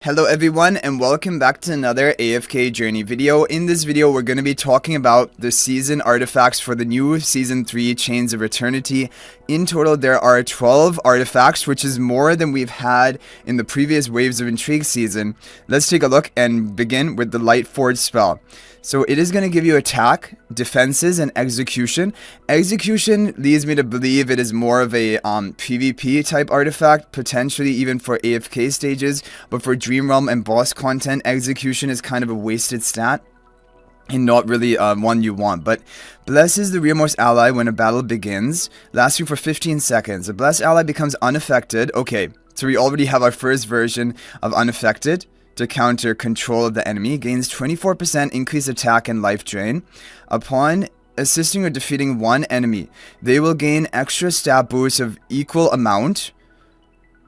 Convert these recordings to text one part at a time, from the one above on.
Hello everyone and welcome back to another AFK Journey video. In this video we're going to be talking about the season artifacts for the new Season 3 Chains of Eternity. In total there are 12 artifacts, which is more than we've had in the previous Waves of Intrigue season. Let's take a look and begin with the Lightforge Spell. So it is going to give you attack, defenses, and execution. Execution leads me to believe it is more of a PvP type artifact, potentially even for AFK stages, but for Dream Realm and boss content, execution is kind of a wasted stat and not really one you want. But blesses the rearmost ally when a battle begins, lasting for 15 seconds. A blessed ally becomes unaffected. Okay, so we already have our first version of unaffected. To counter control of the enemy, gains 24% increased attack and life drain. Upon assisting or defeating one enemy, they will gain extra stat boosts of equal amount.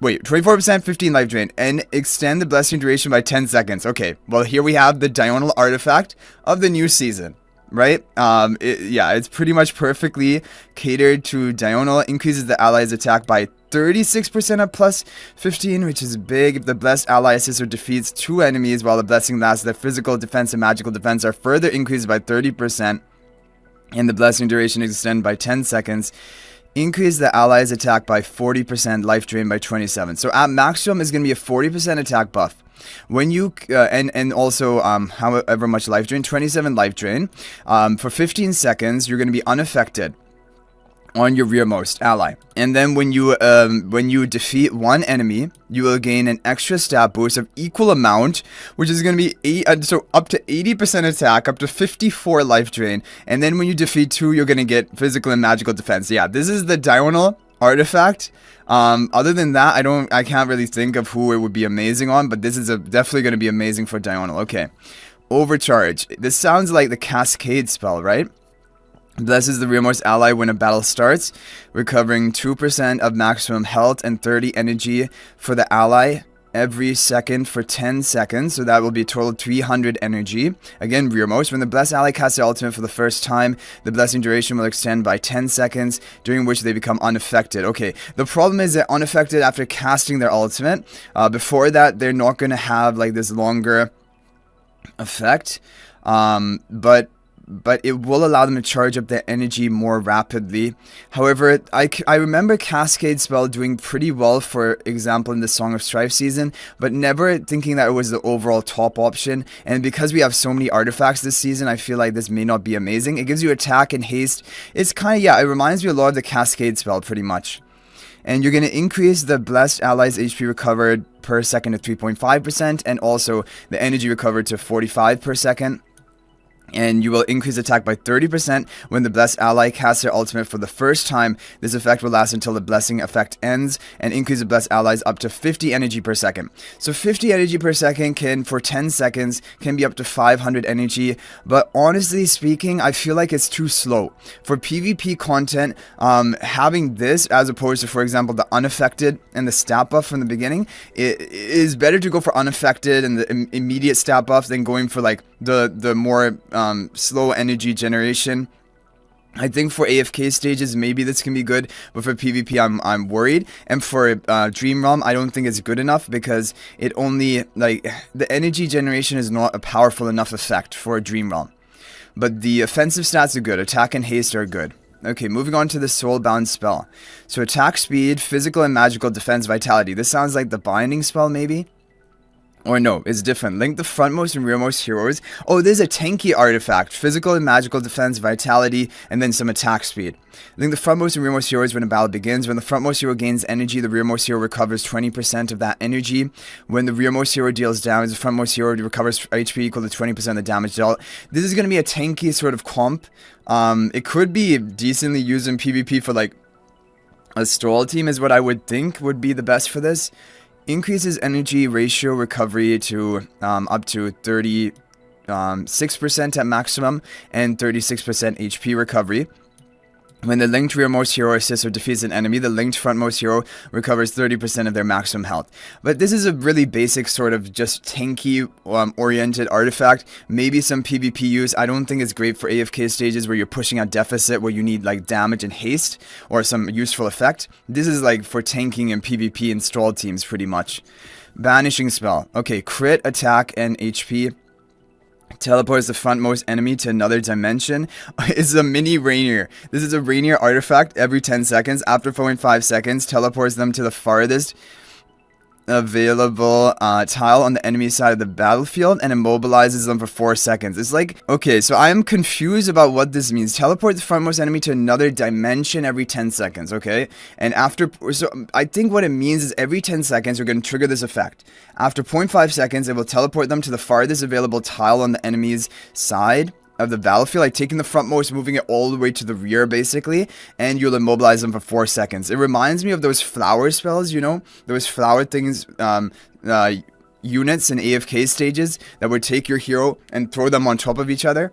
Wait, 24%, 15 life drain, and extend the blessing duration by 10 seconds. Okay, well here we have the diurnal artifact of the new season, right? It's pretty much perfectly catered to diurnal. Increases the ally's attack by 36% at plus 15, which is big. If the blessed ally assists or defeats two enemies while the blessing lasts, their physical defense and magical defense are further increased by 30%, and the blessing duration extended by 10 seconds. Increase the ally's attack by 40%, life drain by 27. So at maximum is going to be a 40% attack buff. When you and also however much life drain, 27 life drain. For 15 seconds, you're going to be unaffected on your rearmost ally, and then when you defeat one enemy, you will gain an extra stat boost of equal amount, which is going to be so up to 80% attack, up to 54 life drain, and then when you defeat two, you're going to get physical and magical defense. Yeah, this is the diurnal artifact. Other than that, I can't really think of who it would be amazing on, but this is definitely going to be amazing for diurnal. Okay, Overcharge. This sounds like the Cascade spell, right? Blesses the rearmost ally when a battle starts, recovering 2% of maximum health and 30 energy for the ally every second for 10 seconds. So that will be a total 300 energy. Again, rearmost. When the blessed ally casts their ultimate for the first time, the blessing duration will extend by 10 seconds, during which they become unaffected. Okay, the problem is they're unaffected after casting their ultimate. Before that, they're not going to have like this longer effect. But it will allow them to charge up their energy more rapidly. However, I remember Cascade Spell doing pretty well, for example, in the Song of Strife season, but never thinking that it was the overall top option. And because we have so many artifacts this season, I feel like this may not be amazing. It gives you attack and haste. It's kind of, yeah, it reminds me a lot of the Cascade Spell pretty much. And you're going to increase the blessed ally's HP recovered per second to 3.5%, and also the energy recovered to 45 per second. And you will increase attack by 30% when the blessed ally casts their ultimate for the first time. This effect will last until the blessing effect ends, and increase the blessed allies up to 50 energy per second. So 50 energy per second for 10 seconds, can be up to 500 energy. But honestly speaking, I feel like it's too slow. For PvP content, having this as opposed to, for example, the unaffected and the stat buff from the beginning, it is better to go for unaffected and the immediate stat buff than going for like the more slow energy generation. I think for AFK stages, maybe this can be good, but for PvP, I'm worried. And for Dream Realm, I don't think it's good enough, because it only, like, the energy generation is not a powerful enough effect for Dream Realm. But the offensive stats are good. Attack and haste are good. Okay, moving on to the Soulbound Spell. So attack speed, physical and magical defense, vitality. This sounds like the Binding Spell, maybe? Or no, it's different. Link the frontmost and rearmost heroes. Oh, there's a tanky artifact. Physical and magical defense, vitality, and then some attack speed. Link the frontmost and rearmost heroes when a battle begins. When the frontmost hero gains energy, the rearmost hero recovers 20% of that energy. When the rearmost hero deals damage, the frontmost hero recovers HP equal to 20% of the damage dealt. This is going to be a tanky sort of comp. It could be decently used in PvP for like a stall team, is what I would think would be the best for this. Increases energy ratio recovery to up to 36% at maximum, and 36% HP recovery. When the linked rearmost hero assists or defeats an enemy, the linked frontmost hero recovers 30% of their maximum health. But this is a really basic sort of just tanky oriented artifact. Maybe some PvP use. I don't think it's great for AFK stages where you're pushing at deficit, where you need like damage and haste or some useful effect. This is like for tanking and PvP and stall teams pretty much. Banishing Spell. Okay, crit, attack, and HP. Teleports the frontmost enemy to another dimension. It's a mini Rainier. This is a Rainier artifact every 10 seconds. After 4.5 seconds, teleports them to the farthest available tile on the enemy side of the battlefield and immobilizes them for 4 seconds. It's like, okay, so I am confused about what this means. Teleport the frontmost enemy to another dimension every 10 seconds, okay? And so I think what it means is every 10 seconds you're going to trigger this effect. After 0.5 seconds, it will teleport them to the farthest available tile on the enemy's side of the battlefield, like taking the frontmost, moving it all the way to the rear, basically, and you'll immobilize them for 4 seconds. It reminds me of those flower spells, you know, those flower things, units in AFK stages that would take your hero and throw them on top of each other.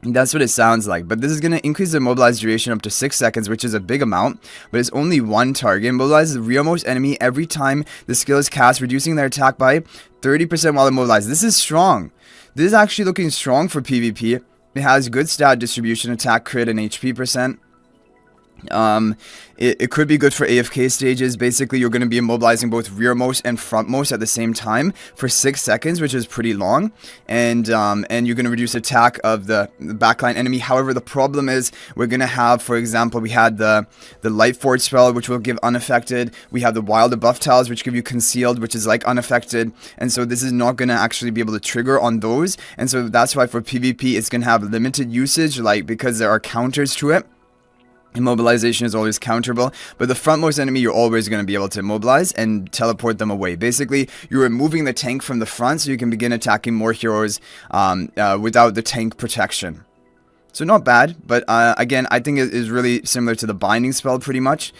That's what it sounds like, but this is going to increase the immobilized duration up to 6 seconds, which is a big amount, but it's only one target. Immobilizes the rearmost enemy every time the skill is cast, reducing their attack by 30% while immobilized. This is strong. This is actually looking strong for PvP. It has good stat distribution, attack, crit, and HP percent. It could be good for AFK stages. Basically, you're going to be immobilizing both rearmost and frontmost at the same time for 6 seconds, which is pretty long, and you're going to reduce attack of the backline enemy. However, the problem is we're going to have, for example, we had the Lightforge Spell, which will give unaffected. We have the Wild buff tiles, which give you concealed, which is like unaffected, and so this is not going to actually be able to trigger on those, and so that's why for PvP it's going to have limited usage, like because there are counters to it. Immobilization is always counterable, but the frontmost enemy you're always going to be able to immobilize and teleport them away. Basically, you're removing the tank from the front so you can begin attacking more heroes without the tank protection. So not bad, but again, I think it is really similar to the Binding Spell pretty much.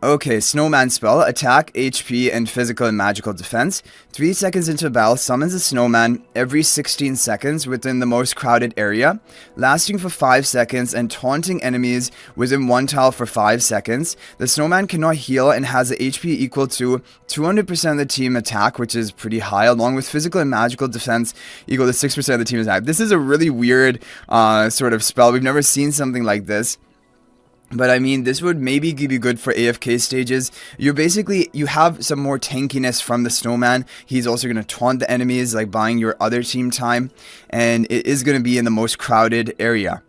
Okay, Snowman Spell. Attack, HP, and physical and magical defense. 3 seconds into battle, summons a snowman every 16 seconds within the most crowded area, lasting for 5 seconds and taunting enemies within one tile for 5 seconds. The snowman cannot heal and has a HP equal to 200% of the team attack, which is pretty high, along with physical and magical defense equal to 6% of the team attack. This is a really weird sort of spell. We've never seen something like this. But I mean, this would maybe be good for AFK stages. You have some more tankiness from the snowman. He's also going to taunt the enemies, like buying your other team time. And it is going to be in the most crowded area.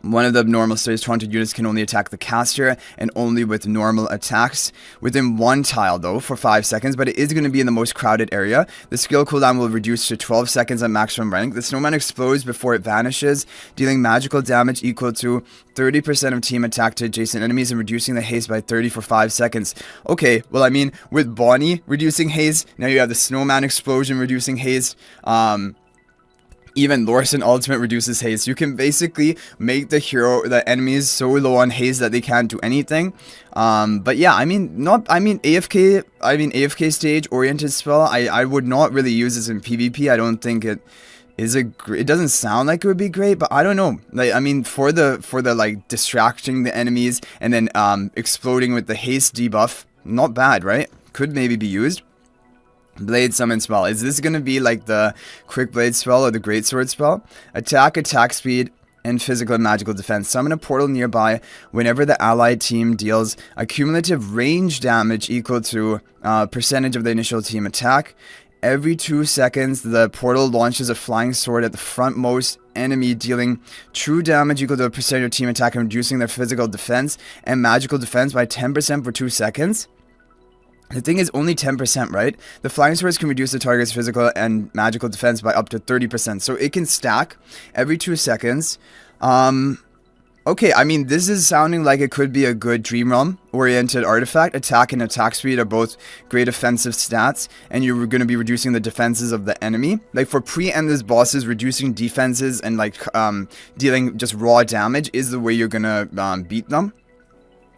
One of the normal stage taunted units can only attack the caster and only with normal attacks within one tile though for 5 seconds, but it is going to be in the most crowded area. The skill cooldown will reduce to 12 seconds at maximum rank. The snowman explodes before it vanishes, dealing magical damage equal to 30% of team attack to adjacent enemies and reducing the haste by 30 for 5 seconds. Okay, well I mean, with Bonnie reducing haste, now you have the snowman explosion reducing haste. Even Lorson Ultimate reduces haste. You can basically make the enemies so low on haste that they can't do anything. But yeah, AFK stage oriented spell. I would not really use this in PvP. I don't think it doesn't sound like it would be great, but I don't know. Like, I mean, for the like distracting the enemies and then exploding with the haste debuff, not bad, right? Could maybe be used. Bladesummon Spell. Is this going to be like the Quick Blade Spell or the Greatsword Spell? Attack, attack speed, and physical and magical defense. Summon a portal nearby whenever the allied team deals a cumulative range damage equal to percentage of the initial team attack. Every 2 seconds, the portal launches a flying sword at the frontmost enemy, dealing true damage equal to a percentage of team attack and reducing their physical defense and magical defense by 10% for 2 seconds. The thing is only 10%, right? The flying swords can reduce the target's physical and magical defense by up to 30%. So it can stack every 2 seconds. Okay, I mean, this is sounding like it could be a good Dream Realm-oriented artifact. Attack and attack speed are both great offensive stats, and you're going to be reducing the defenses of the enemy. Like, for pre-endless bosses, reducing defenses and, like, dealing just raw damage is the way you're going to beat them.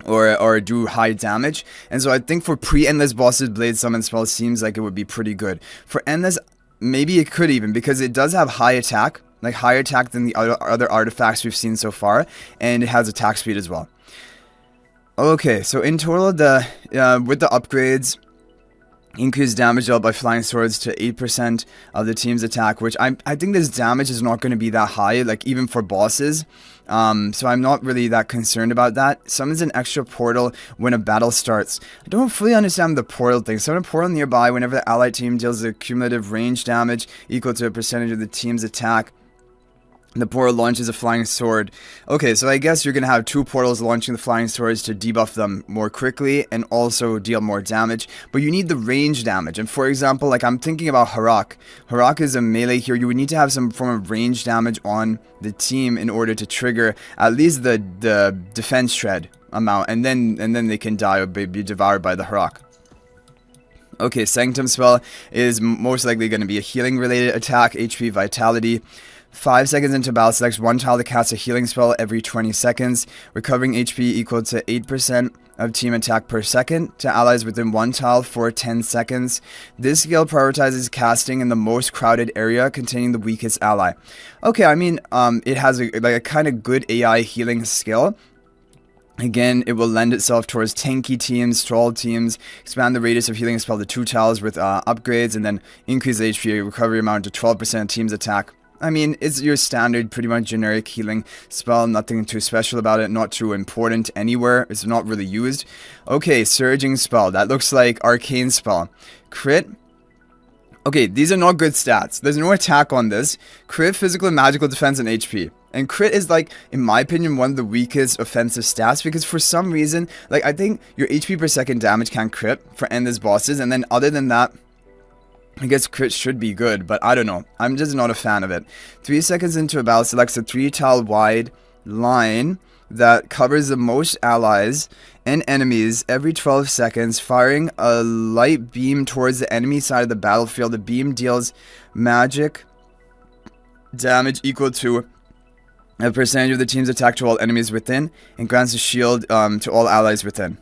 Or do high damage. And so I think for pre-endless bosses, Bladesummon Spell seems like it would be pretty good. For endless, maybe it could even, because it does have high attack, like higher attack than the other artifacts we've seen so far, and it has attack speed as well. Okay, so in total, with the upgrades, Increase damage dealt by flying swords to 8% of the team's attack, which I think this damage is not going to be that high, like even for bosses. So I'm not really that concerned about that. Summons an extra portal when a battle starts. I don't fully understand the portal thing. Summon a portal nearby whenever the allied team deals a cumulative range damage equal to a percentage of the team's attack. The portal launches a flying sword. Okay, so I guess you're going to have 2 portals launching the flying swords to debuff them more quickly and also deal more damage. But you need the range damage. And for example, like I'm thinking about Harok. Harok is a melee here. You would need to have some form of range damage on the team in order to trigger at least the defense shred amount. And then they can die or be devoured by the Harok. Okay, Sanctum Spell is most likely going to be a healing related attack, HP Vitality. 5 seconds into battle, select one tile to cast a healing spell every 20 seconds, recovering HP equal to 8% of team attack per second to allies within one tile for 10 seconds. This skill prioritizes casting in the most crowded area containing the weakest ally. Okay, I mean, it has a kind of good AI healing skill. Again, it will lend itself towards tanky teams, stroll teams, expand the radius of healing spell to 2 tiles with upgrades, and then increase the HP recovery amount to 12% of team's attack. I mean, it's your standard, pretty much generic healing spell. Nothing too special about it. Not too important anywhere. It's not really used. Okay, Surging Spell. That looks like Arcane Spell. Crit. Okay, these are not good stats. There's no attack on this. Crit, physical and magical defense, and HP. And crit is, like, in my opinion, one of the weakest offensive stats. Because for some reason, like, I think your HP per second damage can crit for endless bosses. And then other than that, I guess crit should be good, but I don't know. I'm just not a fan of it. 3 seconds into a battle, selects a 3-tile wide line that covers the most allies and enemies every 12 seconds, firing a light beam towards the enemy side of the battlefield. The beam deals magic damage equal to a percentage of the team's attack to all enemies within, and grants a shield to all allies within.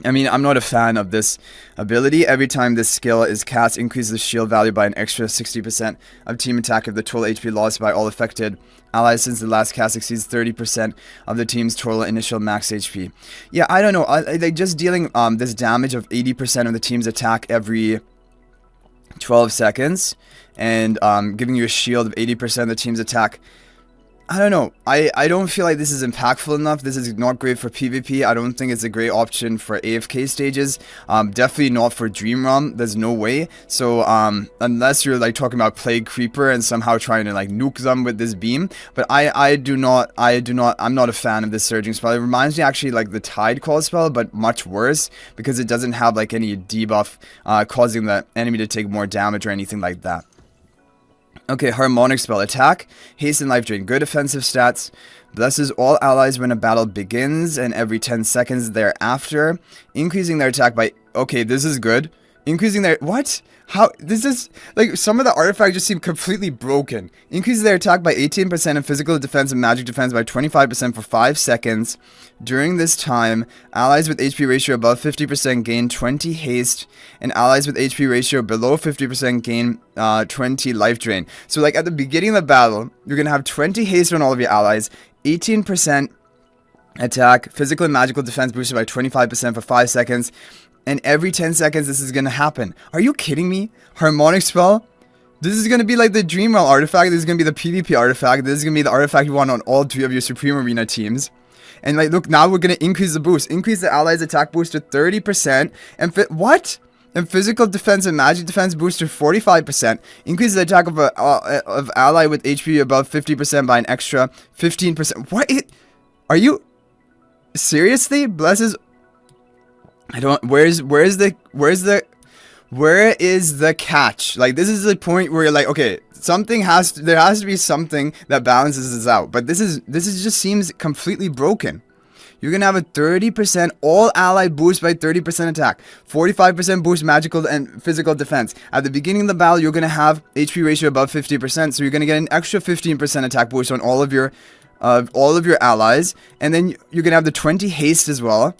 I mean, I'm not a fan of this ability. Every time this skill is cast, increases the shield value by an extra 60% of team attack if the total HP lost by all affected allies since the last cast exceeds 30% of the team's total initial max HP. Yeah, I don't know. Like just dealing this damage of 80% of the team's attack every 12 seconds and giving you a shield of 80% of the team's attack. I don't know. I don't feel like this is impactful enough. This is not great for PvP. I don't think it's a great option for AFK stages. Definitely not for Dream Realm. There's no way. So unless you're like talking about Plague Creeper and somehow trying to like nuke them with this beam. But I'm not a fan of this Surging Spell. It reminds me actually like the Tide Call spell, but much worse because it doesn't have like any debuff causing the enemy to take more damage or anything like that. Okay, Harmonic Spell. Attack, haste, and life drain. Good offensive stats. Blesses all allies when a battle begins and every 10 seconds thereafter. Increasing their attack by... Okay, this is good. Increasing their... What? How? This is... Like, some of the artifacts just seem completely broken. Increases their attack by 18% and physical defense and magic defense by 25% for 5 seconds. During this time, allies with HP ratio above 50% gain 20 haste, and allies with HP ratio below 50% gain 20 life drain. So, like, at the beginning of the battle, you're going to have 20 haste on all of your allies, 18% attack, physical and magical defense boosted by 25% for 5 seconds, and every 10 seconds this is going to happen. Are you kidding me? Harmonic Spell? This is going to be like the Dream Realm artifact, this is going to be the PvP artifact, this is going to be the artifact you want on all 3 of your Supreme Arena teams. And like, look, now we're going to increase the boost. Increase the allies' attack boost to 30%. And what? And physical defense and magic defense boost to 45%. Increase the attack of ally with HP above 50% by an extra 15%. What? Are you... Seriously? Blesses... I don't... Where is the catch? Like, this is the point where you're like, okay... there has to be something that balances this out. But this just seems completely broken. You're going to have a 30% all allied boost by 30% attack. 45% boost magical and physical defense. At the beginning of the battle, you're going to have HP ratio above 50%. So you're going to get an extra 15% attack boost on all of your allies. And then you're going to have the 20 haste as well.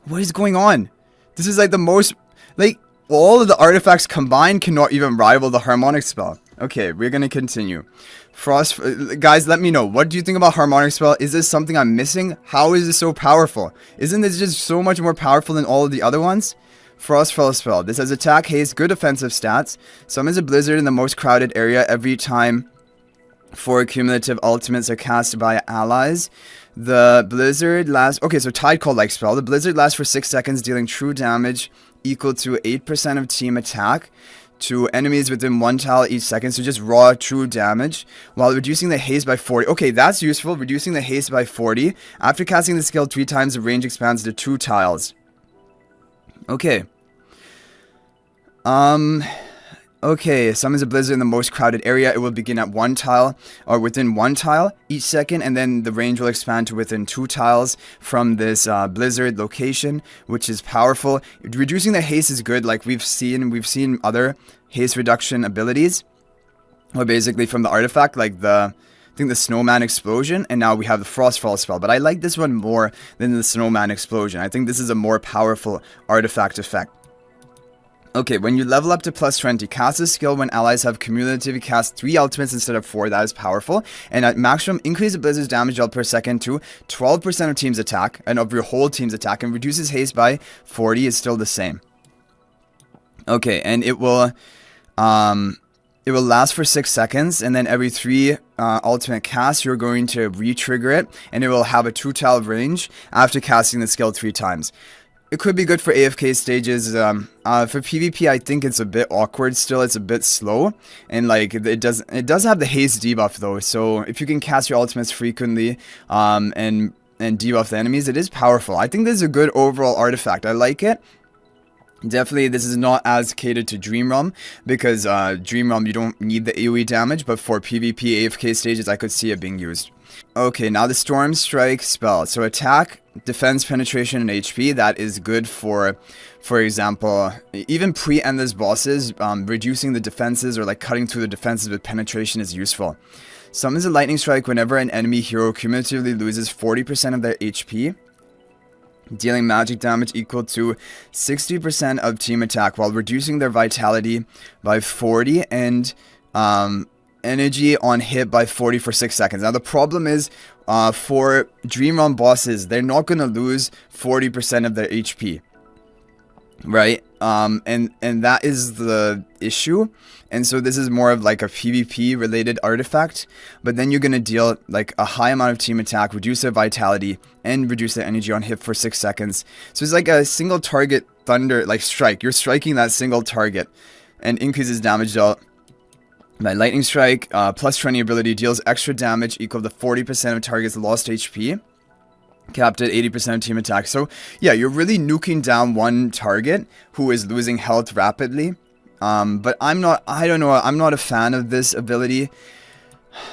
What is going on? This is like the most... Like... All of the artifacts combined cannot even rival the Harmonic Spell. Okay, we're gonna continue. Guys, let me know. What do you think about Harmonic Spell? Is this something I'm missing? How is this so powerful? Isn't this just so much more powerful than all of the other ones? Frostfall Spell. This has attack, haste, good offensive stats. Summons a blizzard in the most crowded area every time 4 cumulative ultimates are cast by allies. The blizzard lasts... Okay, so Tide Call-like spell. The blizzard lasts for 6 seconds, dealing true damage equal to 8% of team attack to enemies within 1 tile each second. So just raw true damage, while reducing the haste by 40. Okay, that's useful. Reducing the haste by 40. After casting the skill 3 times, the range expands to 2 tiles. Okay. Okay, summons a blizzard in the most crowded area. It will begin at 1 tile, or within 1 tile each second, and then the range will expand to within 2 tiles from this blizzard location, which is powerful. Reducing the haste is good, like we've seen other haste reduction abilities, or basically from the artifact, like I think the Snowman Explosion, and now we have the Frostfall Spell. But I like this one more than the Snowman Explosion. I think this is a more powerful artifact effect. Okay, when you level up to plus 20, cast a skill when allies have cumulatively cast 3 ultimates instead of 4. That is powerful. And at maximum, increase the blizzard's damage dealt per second to 12% of team's attack, and of your whole team's attack, and reduces haste by 40 is still the same. Okay, and it will last for 6 seconds, and then every 3 ultimate casts, you're going to re-trigger it, and it will have a 2 tile range after casting the skill 3 times. It could be good for AFK stages. For PvP, I think it's a bit awkward still. It's a bit slow. And like it does have the haste debuff though. So if you can cast your ultimates frequently and debuff the enemies, it is powerful. I think this is a good overall artifact. I like it. Definitely, this is not as catered to Dream Realm, because Dream Realm, you don't need the AoE damage, but for PvP AFK stages, I could see it being used. Okay, now the Stormstrike Spell. So attack, defense, penetration, and HP. That is good for example, even pre-endless bosses. Reducing the defenses or like cutting through the defenses with penetration is useful. Summons a lightning strike whenever an enemy hero cumulatively loses 40% of their HP, dealing magic damage equal to 60% of team attack, while reducing their vitality by 40 and energy on hit by 40 for 6 seconds. Now the problem is, for Dream Realm bosses, they're not going to lose 40% of their HP, right? And that is the issue. And so this is more of like a PvP related artifact, but then you're going to deal like a high amount of team attack, reduce their vitality, and reduce their energy on hit for 6 seconds. So it's like a single target thunder, like strike. You're striking that single target and increases damage dealt. My lightning strike plus 20 ability deals extra damage equal to 40% of target's lost HP, capped at 80% of team attack. So yeah, you're really nuking down one target who is losing health rapidly. But I'm not a fan of this ability.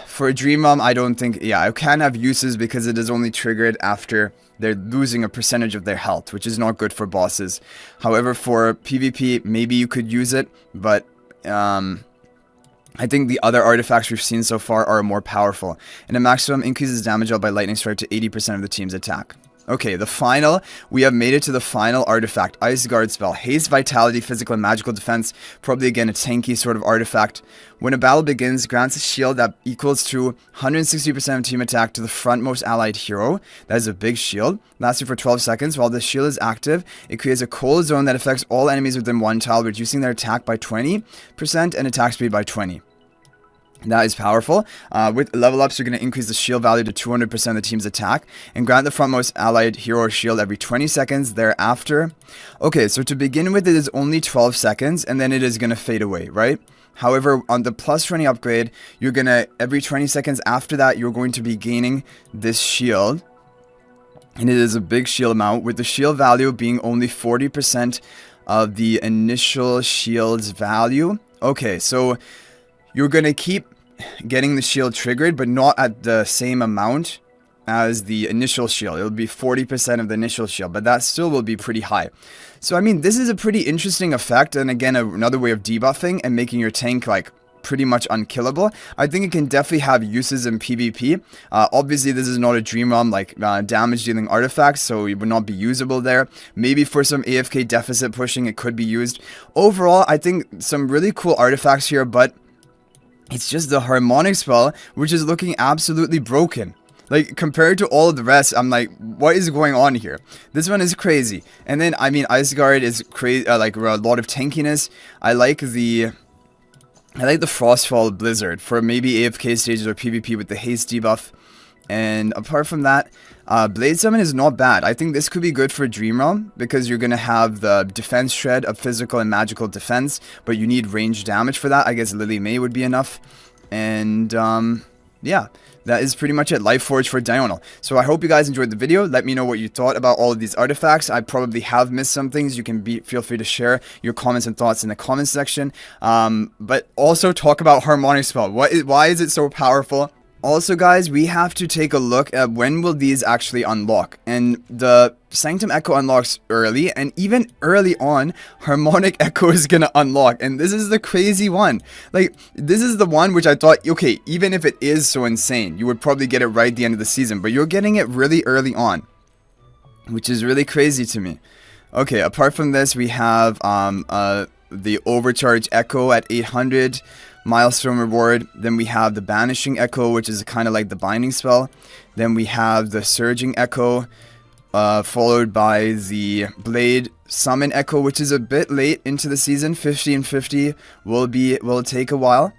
For Dream Realm, I don't think, yeah, it can have uses because it is only triggered after they're losing a percentage of their health, which is not good for bosses. However, for PvP, maybe you could use it, but I think the other artifacts we've seen so far are more powerful. And a maximum increases damage dealt by lightning strike to 80% of the team's attack. Okay, we have made it to the final artifact, Iceguard Spell. Haste, Vitality, Physical, and Magical Defense. Probably again a tanky sort of artifact. When a battle begins, grants a shield that equals to 160% of team attack to the frontmost allied hero. That is a big shield. Lasting for 12 seconds. While the shield is active, it creates a cold zone that affects all enemies within 1 tile, reducing their attack by 20% and attack speed by 20%. That is powerful. With level ups, you're going to increase the shield value to 200% of the team's attack, and grant the frontmost allied hero shield every 20 seconds thereafter. Okay, so to begin with, it is only 12 seconds, and then it is going to fade away, right? However, on the plus 20 upgrade, you're going to, every 20 seconds after that, you're going to be gaining this shield. And it is a big shield amount, with the shield value being only 40% of the initial shield's value. Okay, so you're going to keep getting the shield triggered, but not at the same amount as the initial shield. It'll be 40% of the initial shield, but that still will be pretty high. So, I mean, this is a pretty interesting effect, and again, another way of debuffing and making your tank, like, pretty much unkillable. I think it can definitely have uses in PvP. Obviously, this is not a Dream Realm, like, damage-dealing artifact, so it would not be usable there. Maybe for some AFK deficit pushing, it could be used. Overall, I think some really cool artifacts here, but it's just the Harmonic Spell, which is looking absolutely broken. Like, compared to all of the rest, I'm like, what is going on here? This one is crazy. And then, I mean, Iceguard is crazy, like, a lot of tankiness. I like the Frostfall Blizzard for maybe AFK stages or PvP with the haste debuff. And apart from that, Bladesummon is not bad. I think this could be good for Dream Realm because you're going to have the defense shred of physical and magical defense, but you need range damage for that. I guess Lily May would be enough. And yeah, that is pretty much it. Lightforge for Diurnal. So I hope you guys enjoyed the video. Let me know what you thought about all of these artifacts. I probably have missed some things. You can feel free to share your comments and thoughts in the comments section. But also talk about Harmonic Spell. Why is it so powerful? Also, guys, we have to take a look at when will these actually unlock. And the Sanctum Echo unlocks early, and even early on, Harmonic Echo is gonna unlock. And this is the crazy one. Like, this is the one which I thought, okay, even if it is so insane, you would probably get it right at the end of the season. But you're getting it really early on, which is really crazy to me. Okay, apart from this, we have the Overcharge Echo at 800. Milestone reward. Then we have the Banishing Echo, which is kind of like the Binding Spell. Then we have the Surging Echo, followed by the Bladesummon Echo, which is a bit late into the season. 50 and 50 will take a while.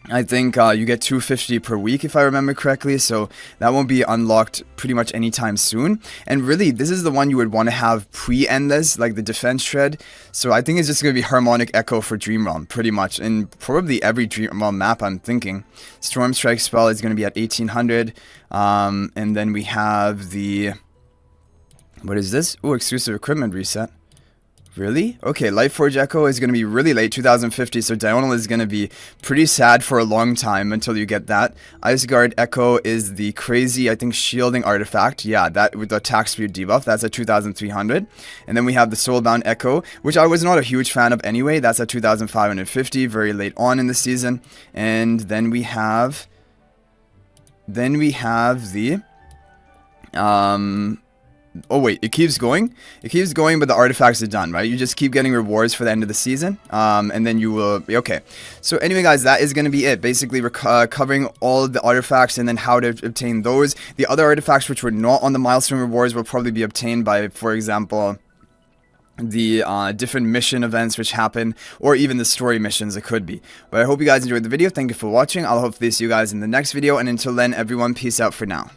I think you get 250 per week if I remember correctly, so that won't be unlocked pretty much anytime soon. And really, this is the one you would want to have pre-endless, like the defense shred. So I think it's just going to be Harmonic Echo for Dream Realm, pretty much, in probably every Dream Realm map, I'm thinking. Stormstrike Spell is going to be at 1800, and then we have the... what is this? Oh, exclusive equipment reset. Really? Okay, Lightforge Echo is going to be really late, 2050, so Diurnal is going to be pretty sad for a long time until you get that. Iceguard Echo is the crazy, I think, shielding artifact. Yeah, that with the attack speed debuff, that's at 2300. And then we have the Soulbound Echo, which I was not a huge fan of anyway. That's at 2550, very late on in the season. And then we have the... oh wait, it keeps going? It keeps going, but the artifacts are done, right? You just keep getting rewards for the end of the season, and then you will be okay. So anyway, guys, that is going to be it. Basically, we're covering all of the artifacts and then how to obtain those. The other artifacts which were not on the milestone rewards will probably be obtained by, for example, the different mission events which happen, or even the story missions, it could be. But I hope you guys enjoyed the video. Thank you for watching. I'll hopefully see you guys in the next video, and until then, everyone, peace out for now.